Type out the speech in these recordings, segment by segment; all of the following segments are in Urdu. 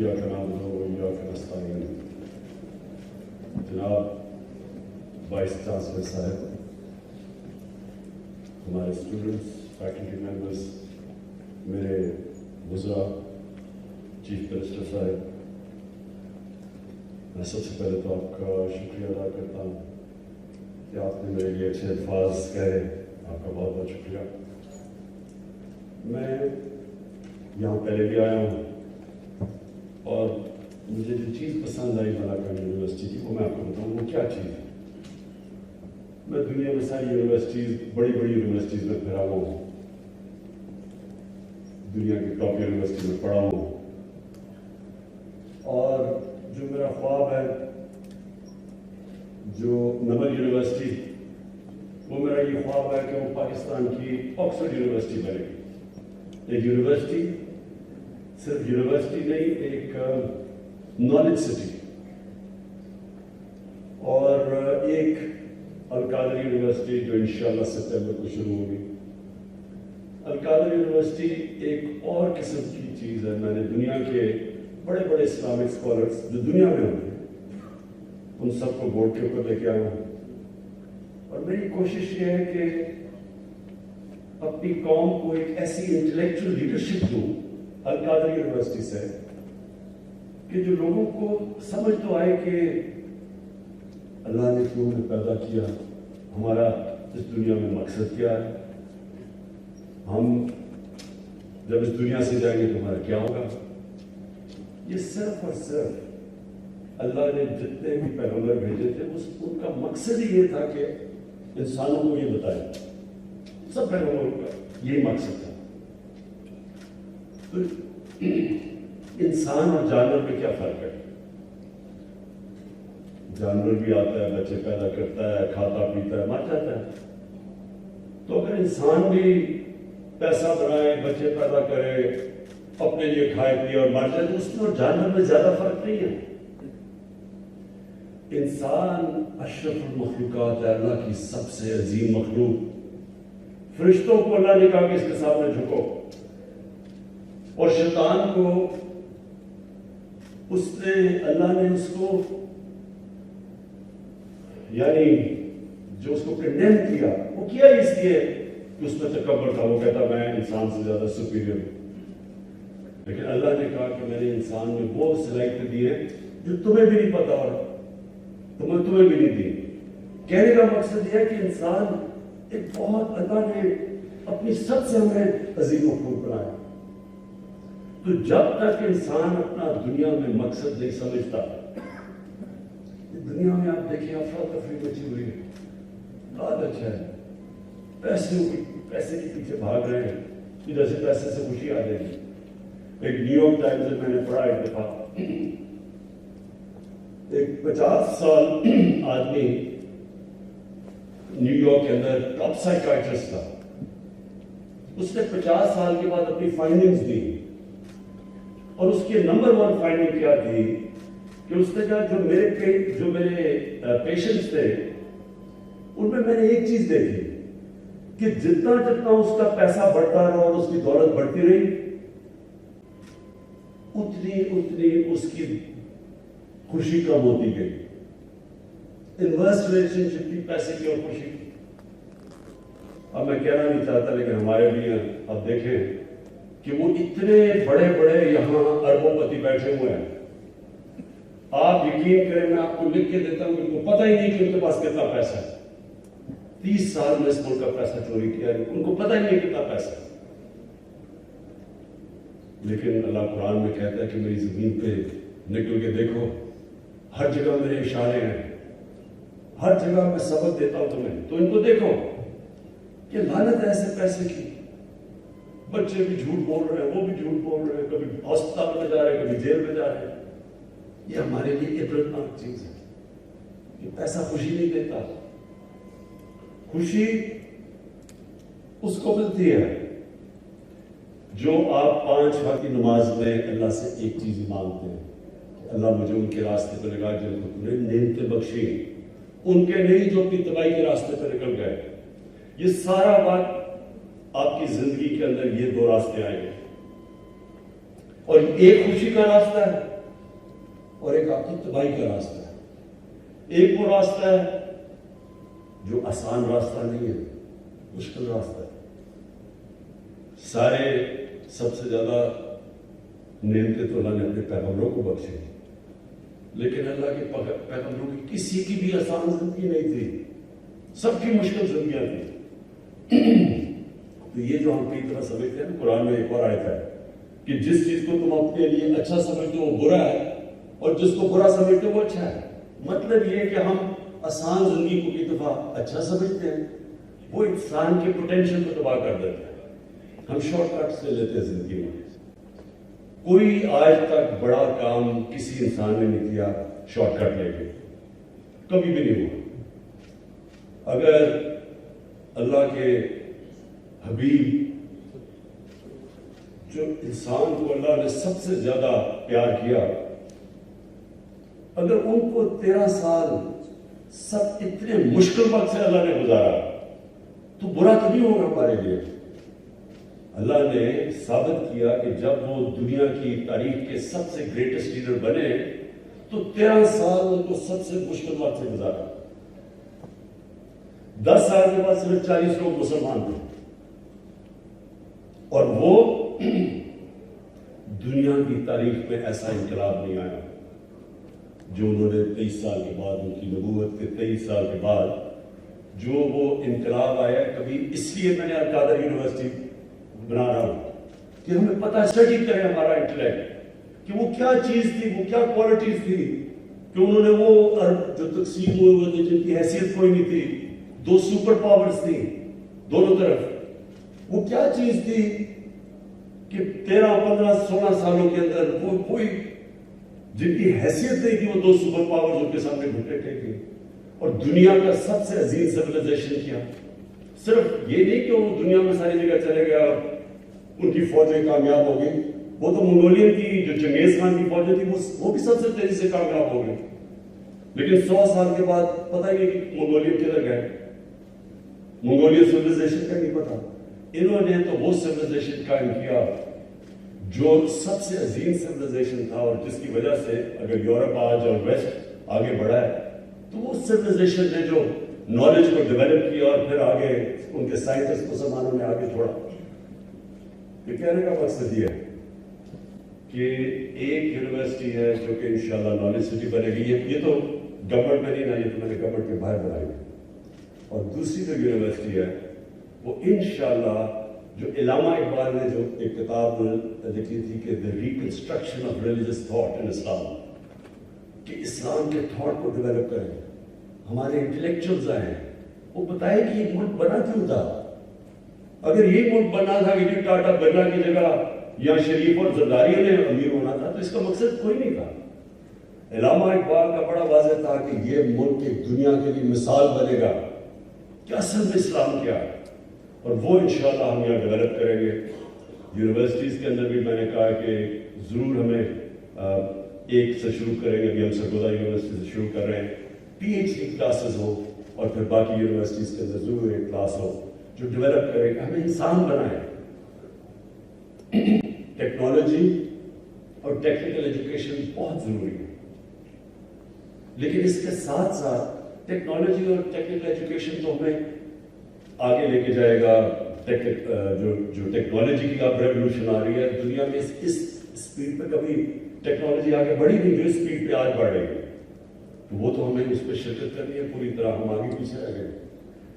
إياك نعبد وإياك نستعين. جناب وائس چانسلر صاحب، ہمارے اسٹوڈنٹس، فیکلٹی ممبرس، میرے وزراء، چیف منسٹر صاحب، میں سب سے پہلے تو آپ کا شکریہ ادا کرتا ہوں کہ آپ نے میرے لیے اچھے الفاظ کہے. آپ کا بہت بہت شکریہ. میں یہاں پہلے بھی آیا ہوں اور مجھے جو چیز پسند آئی ملاکان یونیورسٹی کی وہ میں آپ کو بتاؤں وہ کیا چیز ہے. میں دنیا میں ساری یونیورسٹیز، بڑی بڑی یونیورسٹیز میں پھرا ہوا ہوں، دنیا کی ٹاپ یونیورسٹی میں پڑھا ہوں، اور جو میرا خواب ہے جو نمل یونیورسٹی، وہ میرا یہ خواب ہے کہ وہ پاکستان کی آکسفورڈ یونیورسٹی بنے گی. ایک یونیورسٹی صرف یونیورسٹی نہیں، ایک نالج سٹی. اور ایک القادری یونیورسٹی جو انشاءاللہ سپتمبر کو شروع ہوگی. القادری یونیورسٹی ایک اور قسم کی چیز ہے. میں نے دنیا کے بڑے بڑے اسلامک اسکالرس جو دنیا میں ہوتے ہیں ان سب کو بورڈ کے اوپر لے کے آیا ہوں، اور میری کوشش یہ ہے کہ اپنی قوم کو ایک ایسی انٹلیکچوئل لیڈرشپ دوں القادری یونیورسٹی سے کہ جو لوگوں کو سمجھ تو آئے کہ اللہ نے کیوں ہمیں پیدا کیا، ہمارا اس دنیا میں مقصد کیا ہے، ہم جب اس دنیا سے جائیں گے تو ہمارا کیا ہوگا. یہ صرف اور صرف اللہ نے جتنے بھی پیغمبر بھیجے تھے ان کا مقصد ہی یہ تھا کہ انسانوں کو یہ بتائے. سب پیغمبروں کا یہی مقصد تھا. تو انسان اور جانور میں کیا فرق ہے؟ جانور بھی آتا ہے، بچے پیدا کرتا ہے، کھاتا پیتا ہے، مر جاتا ہے. تو اگر انسان بھی پیسہ بنائے، بچے پیدا کرے، اپنے لیے کھائے پیے اور مر جائے تو اس میں اور جانور میں زیادہ فرق نہیں ہے. انسان اشرف المخلوقات ہے، اللہ کی سب سے عظیم مخلوق. فرشتوں کو اللہ نے کہا کہ اس کے سامنے جھکو، اور شیطان کو اللہ نے اس کو یعنی جو اس کو کنڈیم کیا، وہ کیا اس لیے کہ اس میں تکبر تھا. وہ کہتا میں انسان سے زیادہ سپیریئر ہوں. لیکن اللہ نے کہا کہ میں نے انسان میں وہ صلاحیتیں دی ہے جو تمہیں بھی نہیں پتا اور تمہیں بھی نہیں دی. کہنے کا مقصد یہ ہے کہ انسان ایک بہت اللہ نے اپنی سب سے ہمیں عظیم مخلوق بنایا. تو جب تک انسان اپنا دنیا میں مقصد نہیں سمجھتا، دنیا میں آپ دیکھیں افراتفری مچی ہوئی ہے، بہت اچھا ہے، پیسے کے پیچھے بھاگ رہے ہیں، ادھر سے پیسے سے خوشی آ جائے گی. ایک نیو یارک ٹائمز میں نے پڑھا ایک دفعہ، ایک 50 سال آدمی نیو یارک کے اندر ٹاپ سائیکائٹرسٹ تھا. اس نے 50 سال کے بعد اپنی فائنڈنگز دی، اور اس کی نمبر 1 فائنڈنگ کیا تھی کہ اس نے کہا جو میرے پیشنٹس تھے ان میں نے ایک چیز دیکھی کہ جتنا اس کا پیسہ بڑھتا رہا اور اس کی دولت بڑھتی رہی، اتنی اس کی خوشی کم ہوتی گئی. انورس ریلیشن شپ کی پیسے کی اور خوشی کی. اب میں کہنا نہیں چاہتا لیکن ہمارے بھی ہیں. اب دیکھیں کہ وہ اتنے بڑے بڑے یہاں اربوں پتی بیٹھے ہوئے ہیں. آپ یقین کریں میں آپ کو لکھ کے دیتا ہوں کہ ان کو پتہ ہی نہیں کہ ان کے پاس کتنا پیسہ ہے. 30 سال میں اس ملک کا پیسہ چوری کیا ہے، ان کو پتہ ہی نہیں کتنا پیسہ ہے. لیکن اللہ قرآن میں کہتا ہے کہ میری زمین پہ نکل کے دیکھو، ہر جگہ میرے اشارے ہیں، ہر جگہ میں سبق دیتا ہوں تمہیں. تو ان کو دیکھو کہ لعنت ہے ایسے پیسے کی. بچے بھی جھوٹ بول رہے ہیں، وہ بھی جھوٹ بول رہے ہیں، کبھی ہسپتال میں جا رہے ہیں، کبھی جیل میں جا رہے ہیں. یہ ہمارے لیے عبرتناک چیز ہے کہ پیسہ خوشی نہیں دیتا. خوشی اس کو ملتی ہے جو آپ 5 وقت کی نماز میں اللہ سے ایک چیز مانگتے ہیں کہ اللہ مجھے ان کے راستے پہ لگا جن کو تم نے نعمتیں بخشی، ان کے نہیں جو اپنی تباہی کے راستے پہ نکل گئے. یہ سارا وقت آپ کی زندگی کے اندر یہ 2 راستے آئے ہیں، اور ایک خوشی کا راستہ ہے اور ایک آپ کی تباہی کا راستہ ہے. ایک وہ راستہ ہے جو آسان راستہ نہیں ہے، مشکل راستہ ہے. سارے سب سے زیادہ نعمتیں تو اللہ نے اپنے پیغمبروں کو بخشی، لیکن اللہ کے پیغمبروں کی کسی کی بھی آسان زندگی نہیں تھی، سب کی مشکل زندگیاں تھیں. تو یہ جو ہم کئی طرح سمجھتے ہیں، قرآن میں ایک اور آیت ہے کہ جس چیز کو تم اپنے لیے اچھا سمجھتے ہو وہ برا ہے، اور جس کو برا سمجھتے ہو وہ اچھا ہے. مطلب یہ کہ ہم آسان زندگی کو کئی دفعہ اچھا سمجھتے ہیں، وہ انسان کے پوٹینشیل کو تباہ کر دیتا ہے. ہم شارٹ کٹس لے لیتے ہیں زندگی میں. کوئی آج تک بڑا کام کسی انسان نے نہیں کیا شارٹ کٹ لے کے، کبھی بھی نہیں ہوا. اگر اللہ کے حبیب جو انسان کو اللہ نے سب سے زیادہ پیار کیا، اگر ان کو 13 سال سب اتنے مشکل وقت سے اللہ نے گزارا تو برا تو نہیں ہوگا ہمارے لیے. اللہ نے ثابت کیا کہ جب وہ دنیا کی تاریخ کے سب سے گریٹسٹ لیڈر بنے تو 13 سال ان کو سب سے مشکل وقت سے گزارا. 10 سال کے بعد صرف 40 لوگ مسلمان تھے، اور وہ دنیا کی تاریخ میں ایسا انقلاب نہیں آیا جو انہوں نے 23 سال کے بعد، ان کی نبوت کے 23 سال کے بعد جو وہ انقلاب آیا. کبھی اس لیے میں نے القادر یونیورسٹی بنا رہا ہوں کہ ہمیں پتہ اسٹڈی کریں ہمارا انٹلیکٹ کہ وہ کیا چیز تھی، وہ کیا کوالٹیز تھی کہ انہوں نے وہ عرب جو تقسیم ہوئے تھے جن کی حیثیت کوئی نہیں تھی، 2 سپر پاورز تھیں دونوں طرف، وہ کیا چیز تھی کہ 13 15 16 سالوں کے اندر وہ کوئی جن کی حیثیت نہیں تھی وہ 2 سپر پاورز ان کے سامنے گھٹنے ٹیکے اور دنیا کا سب سے عظیم سیولائزیشن کیا. صرف یہ نہیں کہ وہ دنیا میں ساری جگہ چلے گیا اور ان کی فوجیں کامیاب ہو گئی، وہ تو منگولین کی جو چنگیز خان کی فوجیں تھی وہ بھی سب سے تیزی سے کامیاب ہو گئی. لیکن 100 سال کے بعد پتہ ہی کہ منگولین کدھر گئے، منگولین سیولائزیشن کا نہیں پتا. انہوں نے تو وہ سیولائزیشن قائم کیا جو سب سے عظیم سیولائزیشن تھا، اور جس کی وجہ سے اگر یورپ آج اور ویسٹ آگے بڑھا ہے تو وہ سیولائزیشن نے جو نالج کو ڈیولپ کیا اور پھر آگے ان کے سائنٹسٹ مسلمانوں نے آگے چھوڑا. یہ کہنے کا مقصد یہ ہے کہ ایک یونیورسٹی ہے جو کہ انشاءاللہ نالج سٹی بنے گی. یہ تو گورنمنٹ میں نہیں نا، یہ تو میں نے گورنمنٹ کے باہر بنائی ہے. اور دوسری جو یونیورسٹی ہے وہ انشاءاللہ جو علامہ اقبال نے جو ایک کتاب لکھی تھی کہ the reconstruction of religious thought in Islam، کہ اسلام کے تھاٹ کو ڈیولپ کریں. ہمارے انٹلیکچوئلز آئے، وہ بتائے کہ یہ ملک بنا کیوں تھا. اگر یہ ملک بنا تھا کہ ٹاٹا برلا کی جگہ یا شریف اور زرداری نے امیر ہونا تھا تو اس کا مقصد کوئی نہیں تھا. علامہ اقبال کا بڑا واضح تھا کہ یہ ملک ایک دنیا کے لیے مثال بنے گا کہ اصل میں اسلام کیا ہے، اور وہ انشاءاللہ ہم یہاں ڈیولپ کریں گے. یونیورسٹیز کے اندر بھی میں نے کہا کہ ضرور ہمیں ایک سے شروع کریں گے. ابھی ہم سرگودا یونیورسٹی سے شروع کر رہے ہیں. پی ایچ ڈی کلاسز ہو اور پھر باقی یونیورسٹیز کے اندر ضرور ایک کلاس ہو جو ڈیولپ کرے گا، ہمیں انسان بنائے. ٹیکنالوجی اور ٹیکنیکل ایجوکیشن بہت ضروری ہے، لیکن اس کے ساتھ ساتھ ٹیکنالوجی اور ٹیکنیکل ایجوکیشن تو ہمیں آگے لے کے جائے گا. جو ٹیکنالوجی کی اب ریولیوشن آ رہی ہے دنیا میں، اس اسپیڈ پہ کبھی ٹیکنالوجی آگے بڑھی نہیں جو اسپیڈ پہ آج بڑھ رہی ہے. تو وہ تو ہمیں اس پہ شرکت کرنی ہے پوری طرح. ہم آگے پیچھے رہ گئے.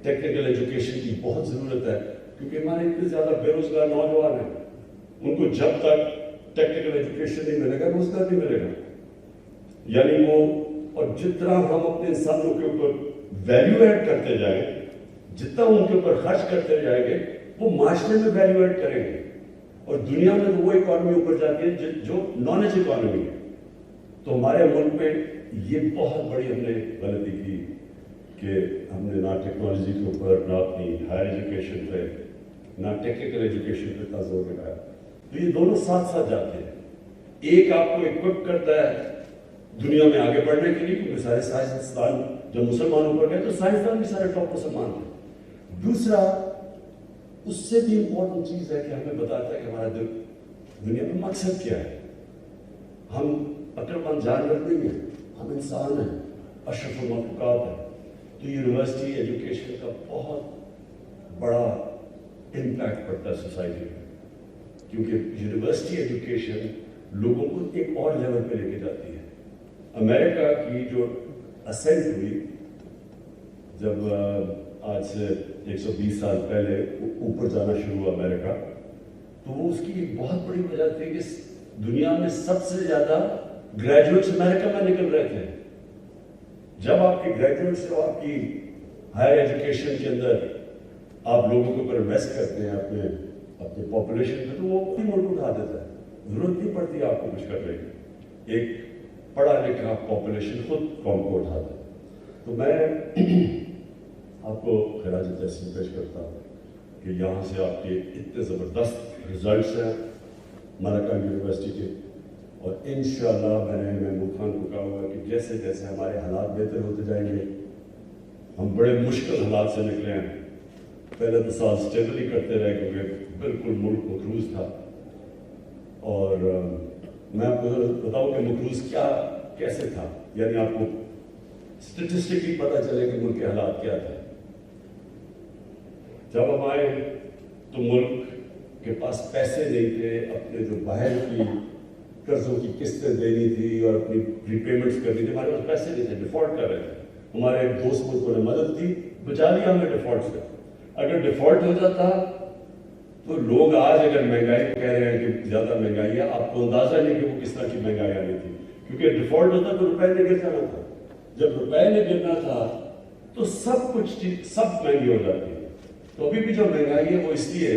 ٹیکنیکل ایجوکیشن کی بہت ضرورت ہے کیونکہ ہمارے اتنے زیادہ بے روزگار نوجوان ہیں، ان کو جب تک ٹیکنیکل ایجوکیشن نہیں ملے گا روزگار نہیں ملے گا. یعنی وہ، اور جتنا ہم اپنے انسانوں کے اوپر ویلیو ایڈ کرتے جائیں، جتنا ان کے اوپر خرچ کرتے جائیں گے وہ معاشرے میں ویلیو ایڈ کریں گے. اور دنیا میں تو وہ اکانومی اوپر جاتی ہے جو نالج اکانومی ہے. تو ہمارے ملک میں یہ بہت بڑی ہم نے غلطی کی کہ ہم نے نہ ٹیکنالوجی کے اوپر، نہ اپنی ہائر ایجوکیشن پہ، نہ ٹیکنیکل ایجوکیشن پہ اتنا زور لگایا. تو یہ دونوں ساتھ ساتھ جاتے ہیں. ایک آپ کو اکوپ کرتا ہے دنیا میں آگے بڑھنے کے لیے، کیونکہ سارے سائنسدان جب مسلمانوں پر گئے تو سائنسدان بھی سارے ٹاپ مسلمان تھے. دوسرا اس سے بھی امپورٹنٹ چیز ہے کہ ہمیں بتاتا ہے کہ ہمارا دنیا میں مقصد کیا ہے. ہم عقل مند جانور نہیں ہیں، ہم انسان ہیں، اشرف المخلوقات ہیں. تو یونیورسٹی ایجوکیشن کا بہت بڑا امپیکٹ پڑتا ہے سوسائٹی میں، کیونکہ یونیورسٹی ایجوکیشن لوگوں کو ایک اور لیول پہ لے کے جاتی ہے. امریکہ کی جو اسینٹ ہوئی جب آج سے 120 سال پہلے اوپر جانا شروع ہوا امریکہ، تو وہ اس کی ایک بہت بڑی وجہ تھی کہ دنیا میں سب سے زیادہ گریجویٹس امریکہ میں نکل رہے تھے. جب آپ کے گریجویٹس اور آپ کی ہائر ایجوکیشن کے اندر آپ لوگوں کے اوپر انویسٹ کرتے ہیں اپنے پاپولیشن پہ، تو وہ خود ملک اٹھا دیتا ہے، ضرورت نہیں پڑتی آپ کو کچھ کرنے کی. ایک پڑھا لکھا پاپولیشن خود قوم کو اٹھاتا ہے. تو میں آپ کو خراج تحسین پیش کرتا ہوں کہ یہاں سے آپ کے اتنے زبردست رزلٹس ہیں ملکہ یونیورسٹی کے، اور انشاءاللہ میں نے محمود خان کو کہا ہوا کہ جیسے جیسے ہمارے حالات بہتر ہوتے جائیں گے، ہم بڑے مشکل حالات سے نکلے ہیں. پہلے تو سال اسٹیبل ہی کرتے رہے کیونکہ بالکل ملک مقروض تھا، اور میں آپ کو بتاؤں کہ مقروض کیسے تھا، یعنی آپ کو اسٹیٹسٹکلی پتہ چلے کہ ملک کے حالات کیا تھے. جب ہم آئے تو ملک کے پاس پیسے نہیں تھے، اپنے جو باہر کی قرضوں کی قسطیں دینی تھی اور اپنی ری پیمنٹس کرنی تھی، ہمارے پاس پیسے نہیں تھے، ڈیفالٹ کر رہے تھے. ہمارے دوست ملکوں نے مدد کی، بچا لیا ہمیں ڈیفالٹ سے. اگر ڈیفالٹ ہو جاتا تو لوگ آج اگر مہنگائی کو کہہ رہے ہیں کہ زیادہ مہنگائی ہے، آپ کو اندازہ نہیں کہ وہ کس طرح کی مہنگائی آنی تھی، کیونکہ ڈیفالٹ ہوتا تو روپے نے گر جانا تھا. جب روپے نے گرنا تھا تو سب کچھ سب مہنگی ہو جاتی ہے. تو ابھی بھی جو مہنگائی ہے وہ اس لیے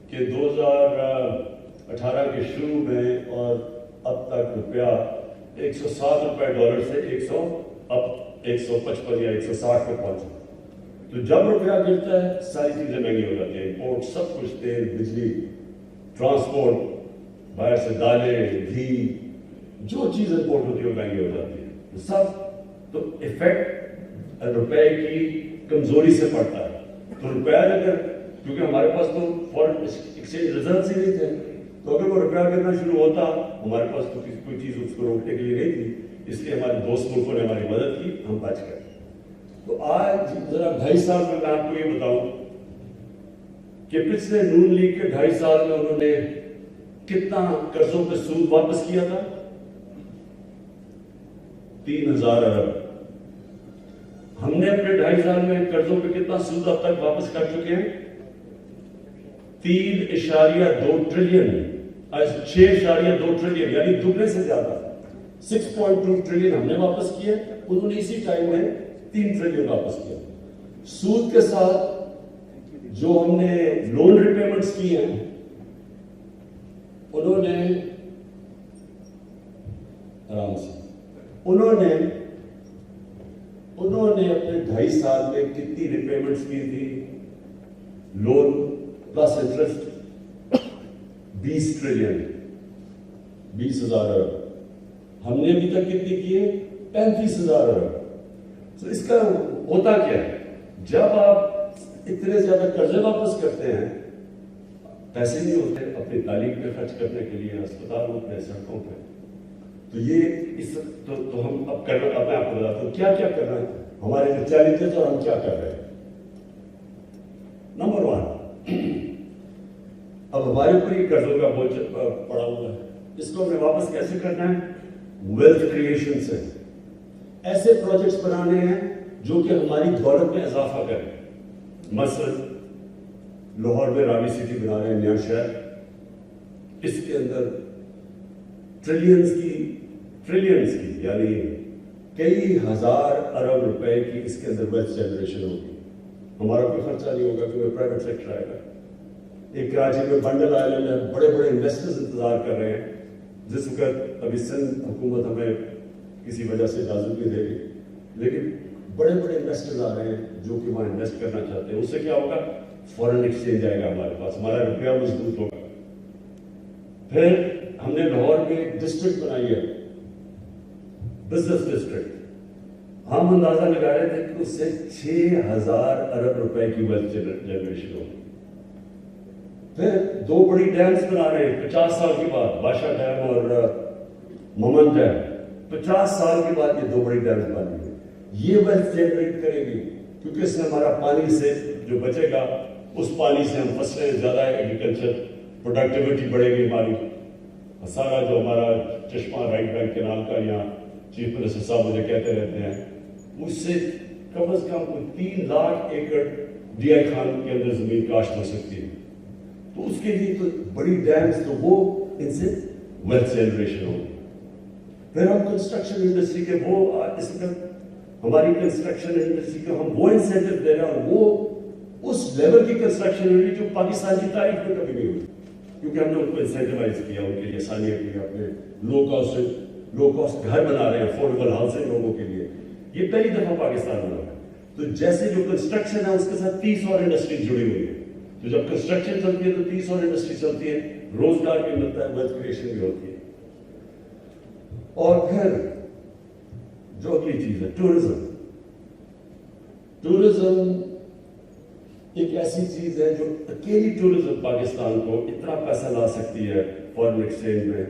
کہ 2018 کے شروع میں اور اب تک روپیہ 107 روپے ڈالر سے اب 155 یا 160 پہ پہنچا. تو جب روپیہ گرتا ہے ساری چیزیں مہنگی ہو جاتی ہیں، امپورٹ سب کچھ، تیل، بجلی، ٹرانسپورٹ، باہر سے دالیں، گھی، جو چیز امپورٹ ہوتی ہے وہ مہنگی ہو جاتی ہے. سب تو افیکٹ روپے کی کمزوری سے پڑتا ہے. تو روپیہ اگر، کیونکہ ہمارے پاس تو فورن ایکسچینج ریزروز ہی نہیں تھے، تو اگر وہ روپیہ گرنا شروع ہوتا، ہمارے پاس تو کوئی چیز اس کو روکنے کے لیے نہیں تھی. اس لیے ہمارے دوست ملکوں نے ہماری مدد کی، ہم بچ گئے. تو آج ذرا 2.5 سال میں آپ کو یہ بتاؤں کہ پچھلے نون لیگ کے 2.5 سال میں انہوں نے کتنا قرضوں پہ سود واپس کیا تھا؟ 3,000 ارب. ہم نے اپنے 2.5 سال میں قرضوں پہ کتنا سود اب تک واپس کر چکے ہیں؟ 3.2 ٹریلین، 6.2 ٹریلین، یعنی دوگنے سے زیادہ. 6.2 ٹریلین ہم نے واپس کیے، انہوں نے اسی ٹائم میں 3 ٹریلین واپس کیا. سود کے ساتھ جو ہم نے لون ریپیمنٹس کی ہیں، انہوں نے آرام سے انہوں نے اپنے 2.5 سال میں کتنی ریپیمنٹس کی تھی؟ لون پلس انٹرسٹ 20 ٹریلین، 20,000 ارب. ہم نے ابھی تک کتنی کی ہے؟ 35,000 ارب. تو اس کا ہوتا کیا ہے؟ جب آپ اتنے زیادہ قرضے واپس کرتے ہیں، پیسے نہیں ہوتے اپنی تعلیم پہ خرچ کرنے کے لیے، ہسپتالوں پہ، سڑکوں پہ. تو تو ہم اب میں آپ کو بتاتا ہوں کیا کیا کرنا ہے، ہمارے جو چیلنجز اور ہم کیا کر رہے ہیں. نمبر 1، اب ہمارے اوپر یہ قرضوں کا بوجھ پڑا ہوا ہے، اس کو ہمیں واپس کیسے کرنا ہے؟ ویلتھ کریشن سے. ایسے پروجیکٹس بنانے ہیں جو کہ ہماری دولت میں اضافہ کریں. مثلا لاہور میں راوی سٹی بنا رہے ہیں، نیا شہر، اس کے اندر ٹریلینز کی یعنی کئی ہزار ارب روپے کی اس کے اندر ویلتھ جنریشن ہوگی. ہمارا کوئی خرچہ نہیں ہوگا کیونکہ پرائیویٹ سیکٹر آئے گا. ایک کراچی میں بنڈل آئلینڈ ہے، بڑے بڑے انویسٹرز انتظار کر رہے ہیں. جس وقت ابھی سندھ حکومت ہمیں کسی وجہ سے اجازت نہیں دے گی، لیکن بڑے بڑے انویسٹرز آ رہے ہیں جو کہ وہاں انویسٹ کرنا چاہتے ہیں. اس سے کیا ہوگا؟ فورن ایکسچینج آئے گا ہمارے پاس، ہمارا روپیہ مضبوط ہوگا. پھر ہم نے لاہور میں ایک ڈسٹرکٹ بنائی ہے، بزنس ڈسٹرکٹ. ہم اندازہ لگا رہے تھے کہ اس سے 6,000 ارب روپے کی ویلتھ جنریشن ہوگی. پھر 2 بڑی ڈیمز بنا رہے ہیں 50 سال کے بعد، بادشاہ ڈیم اور ممن ڈیم 50 سال کے بعد یہ 2 بڑی ڈیمز بن گئی. یہ ویلتھ جنریٹ کرے گی کیونکہ اس میں ہمارا پانی سے جو بچے گا اس پانی سے ہم فصلیں زیادہ ایگریکلچر پروڈکٹیوٹی بڑھے گی ہماری. سارا جو ہمارا چشمہ رائٹ بینک کینال کا یہاں چیف منسٹر صاحب مجھے کہتے رہتے ہیں مجھ سے کم از کم کوئی 3 لاکھ ایکڑ ڈی آئی خان کے اندر زمین کاشت ہو سکتی ہے. تو اس کے لیے تو بڑی ڈیمز تو وہ ان سے ویلتھ جنریشن ہوگی. پھر ہم کنسٹرکشن انڈسٹری کے وہ اس وقت ہماری کنسٹرکشن انڈسٹری کو ہم وہ انسینٹیو دے رہے ہیں اور وہ اس لیول کی کنسٹرکشن انڈسٹری جو پاکستان کی تاریخ میں کبھی نہیں ہوئی کیونکہ ہم نے ان کو انسینٹیوائز کیا, ان کے لیے آسانیاں کی, اپنے لو کاسٹ گھر بنا رہے ہیں افورڈیبل ہاؤسنگ لوگوں کے لیے. یہ پہلی دفعہ پاکستان میں ہوا ہے. تو جیسے جو کنسٹرکشن ہے اس کے ساتھ 30 اور انڈسٹری جڑی ہوئی ہے. تو جب کنسٹرکشن چلتی ہے تو 30 اور انڈسٹری چلتی ہے, روزگار بھی ملتا ہے, ویلتھ کریشن بھی ہوتی ہے. اور پھر جو اگلی چیز ہے ٹورزم. ٹورزم ایک ایسی چیز ہے جو اکیلی ٹورزم پاکستان کو اتنا پیسہ لا سکتی ہے فارن ایکسچینج میں,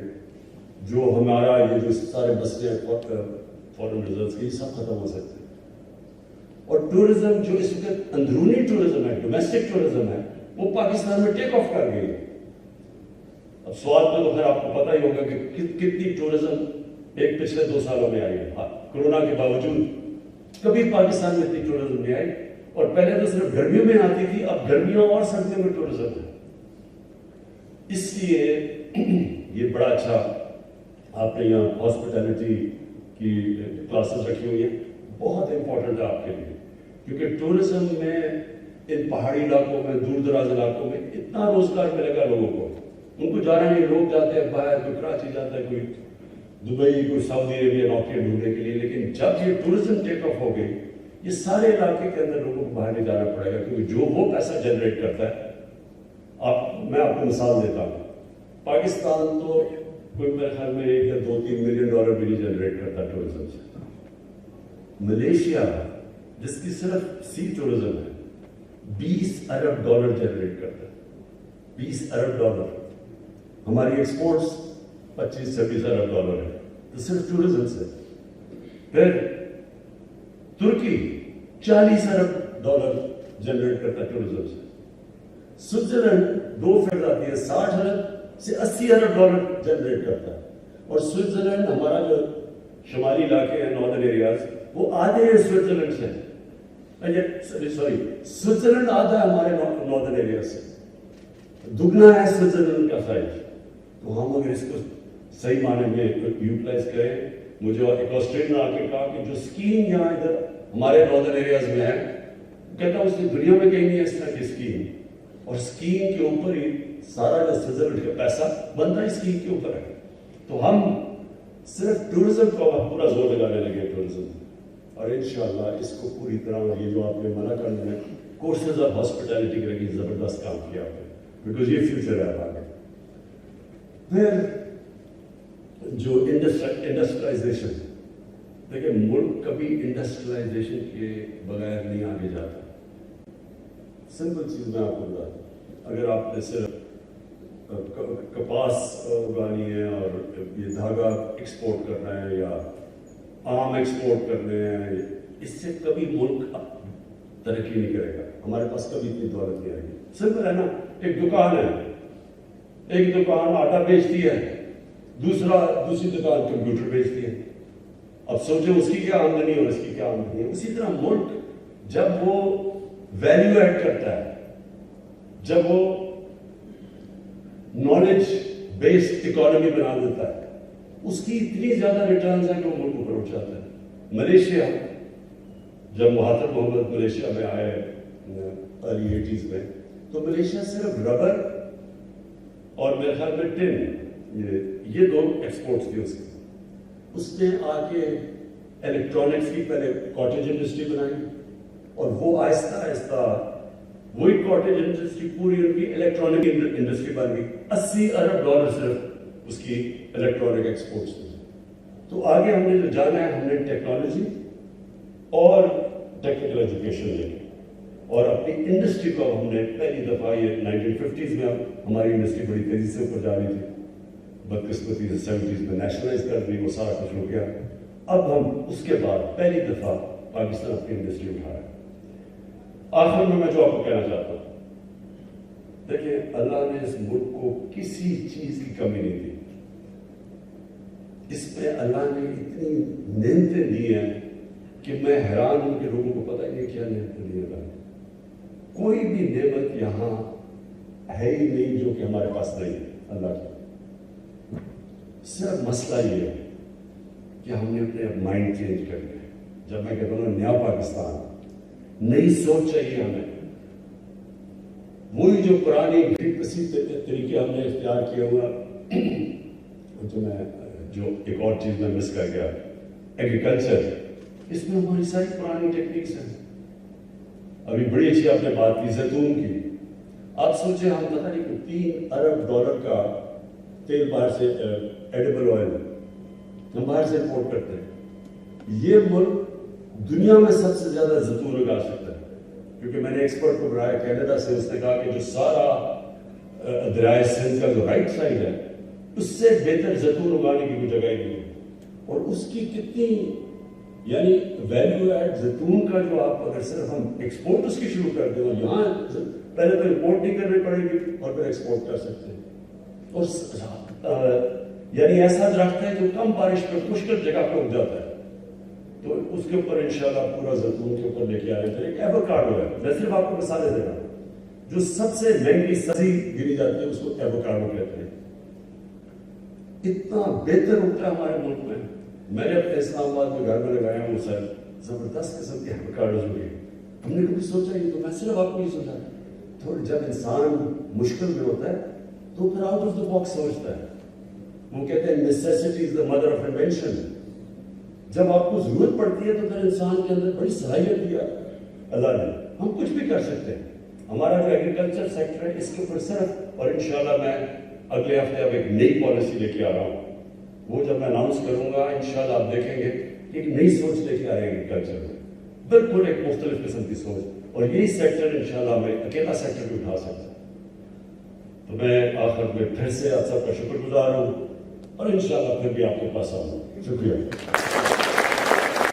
جو ہمارا یہ جو سارے مسئلے فارن ریزروز کے سب ختم ہو سکتے ہیں. اور ٹورزم جو اس وقت اندرونی ٹورزم ہے, ڈومیسٹک ٹورزم ہے, وہ پاکستان میں ٹیک آف کر گئی ہے. اب سوال میں تو پھر آپ کو پتہ ہی ہوگا کہ کتنی ٹورزم ایک پچھلے 2 سالوں میں آئی ہے. کورونا کے باوجود کبھی پاکستان میں اتنی ٹورزم نہیں آئی. اور پہلے تو صرف گرمیوں میں آتی تھی, اب گرمیوں اور سردیوں میں ٹورزم ہے. اس لیے یہ بڑا اچھا آپ نے یہاں ہاسپٹیلٹی کی کلاسز رکھی ہوئی ہیں, بہت امپورٹنٹ ہے آپ کے لیے کیونکہ ٹورزم میں ان پہاڑی علاقوں میں, دور دراز علاقوں میں اتنا روزگار ملے گا لوگوں کو. ان کو جانا نہیں, لوگ جاتے ہیں باہر, کوئی کراچی جاتا ہے, کوئی دبئی, کوئی سعودی عربیہ نوکریاں ڈھونڈنے کے لیے. لیکن جب یہ ٹورزم ٹیک آف ہو گئی, یہ سارے علاقے کے اندر لوگوں کو باہر نہیں جانا پڑے گا کیونکہ جو وہ پیسہ جنریٹ کرتا ہے. میں آپ کو مثال دیتا ہوں. پاکستان تو کوئی میرے خیال میں 1 یا 2-3 ملین ڈالر بھی نہیں جنریٹ کرتا ٹورزم سے. ملیشیا جس کی صرف سی ٹورزم ہے 20 ارب ڈالر جنریٹ کرتا ہے. 20 ارب ڈالر. ہماری ایکسپورٹس 25-26 ارب ڈالر ہے تو صرف ٹورزم سے. پھر ترکی 40 ارب ڈالر جنریٹ کرتا ہے ٹورزم سے. سوئٹزرلینڈ 2 فیز آتی ہے, 60 ارب سے 80 ارب ڈالر جنریٹ کرتا ہے. اور سوئٹزرلینڈ ہمارا جو شمالی علاقے ہیں, ناردرن ایریاز, وہ آدھے ہیں سوئٹزرلینڈ سے. سوری, سوئٹزرلینڈ آدھا ہے ہمارے ناردرن ایریا سے, دگنا ہے سوئٹزرلینڈ کا سائز. تو ہم اگر اس کو صحیح معنی میں یوٹیلائز کریں, مجھے ایک آسٹریلین آ کے کہا کہ جو اسکیم یہاں ادھر ہمارے ناردرن ایریاز میں ہے, کہتا ہوں اس کی دنیا میں کہیں نہیں ہے اس طرح کی اسکیم. اور اسکیم کے اوپر ہی سارا جو سوئٹزرلینڈ کا پیسہ بنتا ہے اسکیم کے اوپر ہے. تو ہم صرف ٹورزم کو پورا زور لگانے لگے ٹورزم, اور انشاءاللہ اس کو پوری طرح, یہ جو آپ نے منع کرنا ہے کورسز آف ہاسپٹیلٹی کے لگے زبردست کام کیا آپ نے, بیکاز یہ فیوچر ہے آگے. پھر جو انڈسٹریلائزیشن, دیکھیں ملک کبھی انڈسٹریلائزیشن کے بغیر نہیں آگے جاتا. سمپل چیز میں آپ کو بتا دوں, اگر آپ نے صرف کپاس اگانی ہے اور یہ دھاگا ایکسپورٹ کرنا ہے یا آم ایکسپورٹ کرنے ہیں, اس سے کبھی ملک ترقی نہیں کرے گا. ہمارے پاس کبھی اتنی دولت نہیں آئے گی. سمپل ہے نا, ایک دکان ہے, ایک دکان آٹا بیچتی ہے, دوسری دکان کمپیوٹر بیچتی ہے. اب سوچیں اس کی کیا آمدنی اور اس کی کیا آمدنی ہے. اسی طرح ملک جب وہ ویلیو ایڈ کرتا ہے, جب وہ نالج بیسڈ اکانومی بنا دیتا ہے, اس کی اتنی زیادہ ریٹرنز ہیں کہ وہ ملک اوپر اٹھ جاتا ہے. ملیشیا, جب مہاتر محمد ملیشیا میں آئے ارلی 80s میں, تو ملیشیا صرف ربر اور میرے خیال میں ٹن, یہ 2 ایکسپورٹس تھے اس کے. اس نے آ کے الیکٹرانکس کی پہلے کاٹیج انڈسٹری بنائی, اور وہ آہستہ آہستہ وہی کاٹیج انڈسٹری پوری ان کی الیکٹرانک انڈسٹری بن گئی. 80 ارب ڈالر صرف اس کی الیکٹرانک ایکسپورٹس تھی. تو آگے ہم نے جو جانا ہے, ہم نے ٹیکنالوجی اور ٹیکنیکل ایجوکیشن لے لی, اور اپنی انڈسٹری کو ہم نے پہلی دفعہ, یہ 1950s میں ہماری انڈسٹری بڑی تیزی سے اوپر جا رہی تھی, بدقسمتی سے 70s میں نیشنلائز کر دی, وہ سارا کچھ ہو گیا. اب ہم اس کے بعد پہلی دفعہ پاکستان اپنی انڈسٹری اٹھا رہا ہے. آخر میں جو آپ کو کہنا چاہتا ہوں, دیکھیں اللہ نے اس ملک کو کسی چیز کی کمی نہیں دی. اس پہ اللہ نے اتنی نعمتیں دی ہیں کہ میں حیران ہوں کہ لوگوں کو پتہ ہی نہیں کیا نعمتیں دی اللہ نے. کوئی بھی نعمت یہاں ہے ہی نہیں جو کہ ہمارے پاس نہیں ہے اللہ کی. صرف مسئلہ یہ ہے کہ ہم نے اپنے مائنڈ چینج کر لیا. جب میں کہتا ہوں نیا پاکستان, نئی سوچ چاہیے ہمیں. وہی جو پرانی کسی طریقے ہم نے اختیار کیا ہوا, جو ایک اور چیز میں مس کر گیا, ایگریکلچر. اس میں ہماری ساری پرانی ٹیکنیکس ہیں. ابھی بڑی اچھی آپ نے بات کی زیتون کی. آپ سوچیں ہم پتہ نہیں $3 ارب کا تیل باہر سے, ایڈیبل آئل ہم باہر سے امپورٹ کرتے ہیں. یہ ملک دنیا میں سب سے زیادہ زیتون اگا سکتا ہے, کیونکہ میں نے ایکسپرٹ کو بلایا کینیڈا سے. اس نے کہا کہ جو سارا دریائے سندھ کا جو رائٹ سائڈ ہے اس سے بہتر زیتون اگانے کی کوئی جگہ ہی نہیں ہے. اور اس کی کتنی یعنی ویلیو ایڈ زیتون کا, جو آپ اگر صرف ہم ایکسپورٹ اس کی شروع کر دیں, اور یہاں پہلے تو امپورٹ نہیں کرنی پڑے گی اور پھر ایکسپورٹ کر سکتے ہیں. اور یعنی ایسا درخت ہے جو کم بارش پہ مشکل جگہ پہ اگ جاتا ہے. تو اس کے اوپر انشاءاللہ پورا زیتون کے اوپر لے کے آ رہے تھے. ایک ایووکاڈو ہے, میں صرف آپ کو مثالیں دے رہا ہوں, جو سب سے مہنگی سبزی گنی جاتی ہے اس کو ایووکاڈو کہتے ہیں. اتنا بہتر اگتا ہے ہمارے ملک میں. میں نے اپنے اسلام آباد میں گھر میں لگایا ہوں سر, زبردست قسم کے ایووکاڈوز ہوئے. ہم نے کبھی سوچا نہیں, تو میں صرف آپ کو یہ سوچا تھوڑا جب انسان مشکل میں ہوتا ہے تو پھر آؤٹ آف دا باکس سوچتا ہے. وہ کہتے ہیں necessity is the mother of invention. جب آپ کو ضرورت پڑتی ہے تو پھر انسان کے اندر بڑی صلاحیت دیا اللہ نے. ہم کچھ بھی کر سکتے ہیں. ہمارا جو ایگریکلچر سیکٹر ہے اس کے اوپر صرف, اور انشاءاللہ میں اگلے ہفتے اب ایک نئی پالیسی لے کے آ رہا ہوں. وہ جب میں اناؤنس کروں گا انشاءاللہ آپ دیکھیں گے کہ ایک نئی سوچ لے کے آ رہے ہیں ایگریکلچر میں, بالکل ایک مختلف قسم کی سوچ. اور یہی سیکٹر انشاءاللہ میں اکیلا سیکٹر بھی اٹھا سکتا ہوں. تو میں آخر میں پھر سے آپ سب کا شکر گزار ہوں, اور انشاءاللہ پھر بھی آپ کے پاس آؤں. شکریہ.